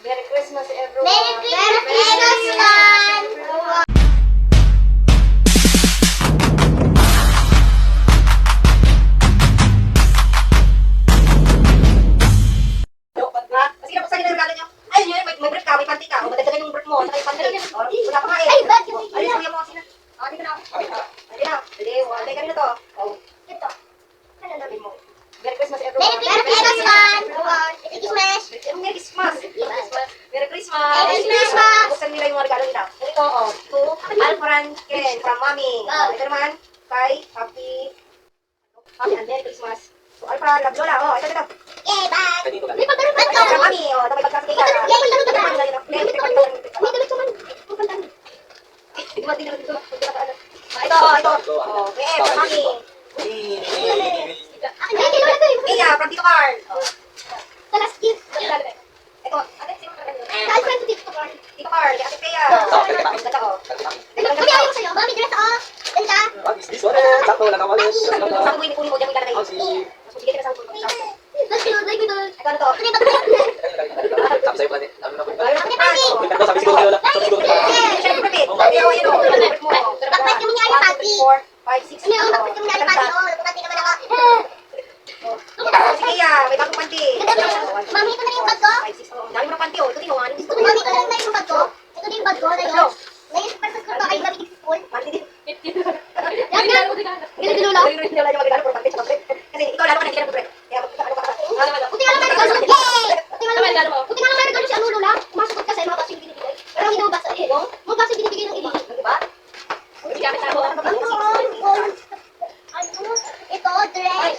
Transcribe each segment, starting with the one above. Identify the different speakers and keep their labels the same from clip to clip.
Speaker 1: Merry Christmas everyone.
Speaker 2: Merry Christmas, everyone!
Speaker 1: Sige na, buksan niyo na yung regalo niyo. Ayun yun, may brief ka, may panty ka. O, madagdagan yung brief mo. Saka yung panty. O, wala pa nga eh.
Speaker 2: Ay, bag yung
Speaker 1: Ayun, kuya mo. Sino? O, dito na. Dito na. Dali, wala ka rin na to. O,
Speaker 2: Ito. Ano na?
Speaker 1: sabi mo. Merry Christmas everyone.
Speaker 2: Merry Christmas, everyone! Merry Christmas!
Speaker 1: Merry Christmas. Merry Christmas.
Speaker 2: Merry Christmas.
Speaker 1: Buksan nila yung mga regalo nila. Ito, o, to Alfran Ken from Mommy. O, ito naman, kay Happy and Merry Christmas. So, Alfran, love Lola. O, ito.
Speaker 2: Yay, bag!
Speaker 3: Ganito ka.
Speaker 2: May pagkaroon ba ito?
Speaker 1: From Mommy. O, ito may pagkakasakay ka.
Speaker 2: Yay, may damit ka ba? May damit ka man. May damit ka man.
Speaker 1: Ito. Oh, okay, from Mommy.
Speaker 2: Ay, kailangan ito eh.
Speaker 1: Kaya, from Tito Carl.
Speaker 2: Talas gift.
Speaker 1: Ito, ate, sino ka rin?
Speaker 2: Dahil friend ko dito.
Speaker 1: Tito Carl, kay Ate Kaya. Ganda ko.
Speaker 2: Mami, ayaw ko sa'yo. Mami, dress ako. Ganda.
Speaker 3: This one, sakto lang naman.
Speaker 1: Saan ko kunin mo, diyan mo ilalagay.
Speaker 3: Oh, si...
Speaker 1: So, sige ka na sa kunin.
Speaker 2: Dahil ko doon.
Speaker 1: Ito, ano to?
Speaker 2: Ano yung pagkaroon?
Speaker 3: Sabi sa'yo, Plani. Sabi na po.
Speaker 2: Mami, mami.
Speaker 3: Sabi siguro kayo lang. Sabi siguro kayo lang.
Speaker 1: Siyempre, Pete. Kaya ako yun, mo.
Speaker 2: Bakit kami niya yung pati?
Speaker 1: 4, 5, 6,
Speaker 2: Ano yung bakit kami niya yung pati? Oo, pati naman ako.
Speaker 1: Sige ya, may bagong panty.
Speaker 2: Mami, ito na rin yung bag ko.
Speaker 1: 5, 6, dami mo ng panty, oh. Ito din, oh. Ano gusto mo?
Speaker 2: Mami, ito na rin yung bag ko. Ito din yung bag ko. Ngayon, pagkas ko ito ay gamitin sa school.
Speaker 1: Panty din.
Speaker 2: Yan, yan. Ganun lang.
Speaker 1: Hindi wala yung magregalo, puro panty, tsaka pre. Kasi ikaw, lalo ka na, hindi ka na pre. Kaya, ano ka?
Speaker 2: Buti nga lang may regalo. Yay! Buti nga lang may regalo si ano Lola. Masugot kasi mga baso yung binibigay. Pero hindi naman basa eh. Mga baso yung binibigay ng iba.
Speaker 1: Diba?
Speaker 2: Ano? Ito, dress.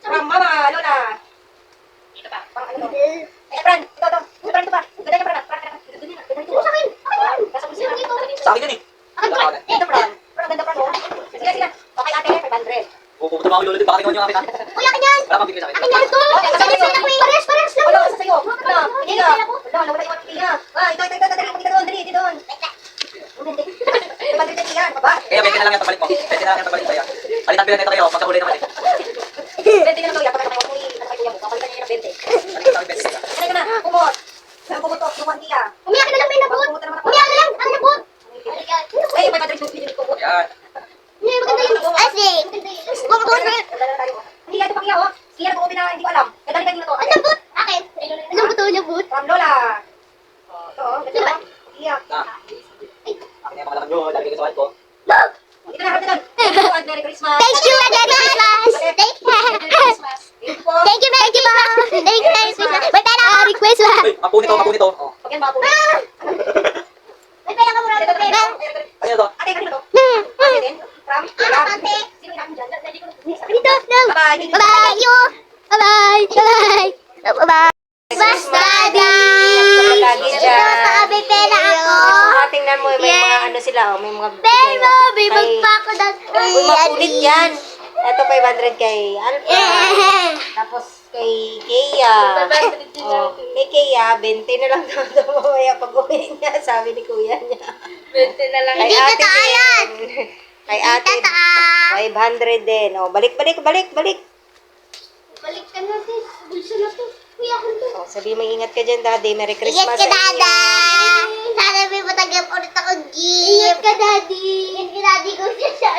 Speaker 1: From Mama, Lola. Ito pa. Pang ano to? Fran, ito. Fran, ito pa. Ganda niya, Fran. Fran.
Speaker 2: Ito sa akin. Ako yan.
Speaker 1: Nasa puso na dito.
Speaker 3: Sa akin yun eh.
Speaker 2: Akin ko.
Speaker 1: Ito, Fran. Fran, ganda, Fran, oh. Sige. Okay, ate, 500.
Speaker 3: Pupunta pa ako yung lolo din. Baka tingnan nyo yung akin ha.
Speaker 2: Uy, akin yan.
Speaker 3: Wala pang bigay sa akin.
Speaker 2: Akin yan to. Sabi sa'yo na ko eh. Pares lang.
Speaker 1: Wala, sa sa'yo. Wala, hindi ka. Wala, nawala yung ating tiya. Ito. Dali, dito doon. Ito, dali, yan. Baba.
Speaker 3: Kaya 20 na lang yung pagbalik mo. 20 na lang yung pagbalik sa'yo. Palitan bilang nito kayo. Pagkahuli naman eh.
Speaker 1: 20 na lang to, yan. Pagkakatawa mo yung kuya mo. Kapalitan niya ng 20.
Speaker 3: Palitan namin 20 sa'yo.
Speaker 1: Kaya ka na, kumot. Saan kumutok yung ating tiya?
Speaker 2: Umiyak na lang may nabot. Umiyak na lang. Ang nabot.
Speaker 1: Ay, may madrid yung pinili ko.
Speaker 3: Yan.
Speaker 2: Hindi, maganda yung asing.
Speaker 1: Hindi ka ito pakiya, oh. Kaya ko na hindi ko alam. Nadali kanina to.
Speaker 2: Ang nabot. Akin. Ang nabot to, nabot.
Speaker 1: From Lola. Ito, oh. Ganda, oh. Iya.
Speaker 3: Akin na yung pangalan nyo. Dali kayo sa wallet ko.
Speaker 1: Ito na, harap na doon. Merry Christmas.
Speaker 2: Thank you, Merry Christmas. Thank you.
Speaker 1: Thank you po.
Speaker 2: Thank you, Merry Christmas. Thank you, Merry Christmas. May pera ako. Merry Christmas.
Speaker 3: Uy, mapuni to. Oh.
Speaker 1: Pag yan, mga po.
Speaker 2: May pera ka mura. May pera.
Speaker 3: Ano yun to?
Speaker 1: Ate, kanina to. Ate din. From Lola.
Speaker 2: Ate.
Speaker 1: Sino yung namin dyan?
Speaker 2: Dito, no.
Speaker 1: Bye-bye.
Speaker 2: Bye-bye. You. Bye-bye. Bye-bye. Bye-bye. Bas, Daddy.
Speaker 1: Lagi
Speaker 2: Ito,
Speaker 1: dyan.
Speaker 2: baka may pera ako.
Speaker 1: Tingnan mo, may mga ano sila, oh. May mga
Speaker 2: Pero, may
Speaker 1: Kay-
Speaker 2: magpako na.
Speaker 1: Uy, makulit yan. Ito 500 kay Alpha. Tapos kay Kea. Oh, kay Kea, 20 na lang daw daw mamaya pag uwi niya, sabi ni kuya niya. 20 na lang. Kay
Speaker 2: Hindi
Speaker 1: ate
Speaker 2: totoo yan.
Speaker 1: din. Kay ate,
Speaker 2: Tata.
Speaker 1: 500 din. Oh, balik.
Speaker 2: Balik ka natin. Bulsa na to. Kuya ko to.
Speaker 1: Oh, sabi mo, ingat ka dyan, daddy. Merry Christmas
Speaker 2: Ingat ka,
Speaker 1: sa inyo.
Speaker 2: Dada. Sana may matagap ulit ako gift. Ingat ka, Daddy. Ingat ka, Daddy. Kung siya siya.